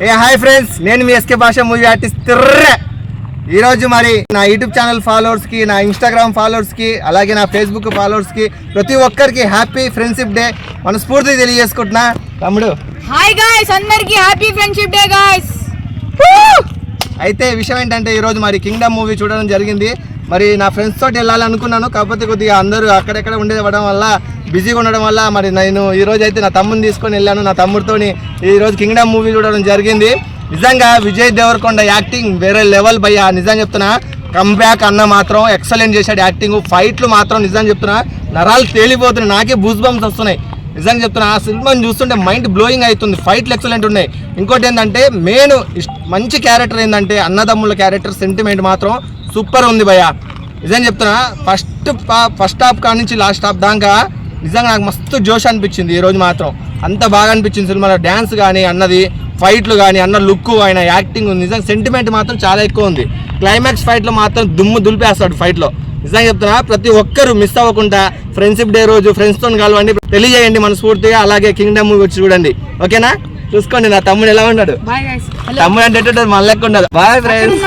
Hi friends, నేను మీ SK భాష movie artist. ఈరోజు మరి నా యూట్యూబ్ ఛానల్ ఫాలోవర్స్కి, నా ఇన్స్టాగ్రామ్ ఫాలోవర్స్కి, అలాగే నా ఫేస్బుక్ ఫాలోవర్స్కి ప్రతి ఒక్కరికి హ్యాపీ ఫ్రెండ్షిప్ డే మనస్ఫూర్తిగా తెలియజేసుకుంటున్నా. తమ్ముడు హాయ్ గాయ్స్, అందరికీ హ్యాపీ ఫ్రెండ్షిప్ డే గాయ్స్. అయితే విషయం ఏంటంటే ఈరోజు మరి కింగ్డమ్ మూవీ చూడడం జరిగింది. మరి నా ఫ్రెండ్స్ తోటి వెళ్ళాలనుకున్నాను, కాకపోతే కొద్దిగా అందరూ అక్కడెక్కడ ఉండడం వల్ల, బిజీగా ఉండడం వల్ల మరి నేను ఈరోజు అయితే నా తమ్ముని తీసుకొని వెళ్ళాను. నా తమ్ముడితోని ఈరోజు కింగ్డమ్ మూవీ చూడడం జరిగింది. నిజంగా విజయ్ దేవరకొండ యాక్టింగ్ వేరే లెవెల్ భయ్యా. నిజంగా చెప్తున్నా, కంబ్యాక్ అన్న మాత్రం ఎక్సలెంట్ చేశాడు యాక్టింగ్. ఫైట్లు మాత్రం నిజంగా చెప్తున్నా నరాలు తేలిపోతున్నాయి, నాకే బూస్ బంప్స్ వస్తున్నాయి. నిజంగా చెప్తున్నా, ఆ సినిమాని చూస్తుంటే మైండ్ బ్లోయింగ్ అవుతుంది. ఫైట్లు ఎక్సలెంట్ ఉన్నాయి. ఇంకోటి ఏంటంటే మెయిన్ మంచి క్యారెక్టర్ ఏంటంటే అన్నదమ్ముల క్యారెక్టర్ సెంటిమెంట్ మాత్రం సూపర్ ఉంది భయ్యా. నిజంగా చెప్తున్నా, ఫస్ట్ హాఫ్ కాడ నుంచి లాస్ట్ హాఫ్ దాకా నిజంగా నాకు మస్తు జోష్ అనిపించింది. ఈరోజు మాత్రం అంత బాగా అనిపించింది సినిమాలో. డ్యాన్స్ కానీ, అన్నది ఫైట్లు కానీ, అన్న లుక్, ఆయన యాక్టింగ్ నిజంగా సెంటిమెంట్ మాత్రం చాలా ఎక్కువ ఉంది. క్లైమాక్స్ ఫైట్లో మాత్రం దుమ్ము దులిపేస్తాడు ఫైట్లో. నిజంగా చెప్తున్నా, ప్రతి ఒక్కరు మిస్ అవ్వకుండా ఫ్రెండ్షిప్ డే రోజు ఫ్రెండ్స్తో కలవండి, తెలియజేయండి మనస్ఫూర్తిగా. అలాగే కింగ్డమ్ మూవీ వచ్చి చూడండి, ఓకేనా? చూసుకోండి నా తమ్ముడు ఎలా ఉన్నాడు. తమ్ముడు అంటే మళ్ళీ ఉండదు. Boy friends.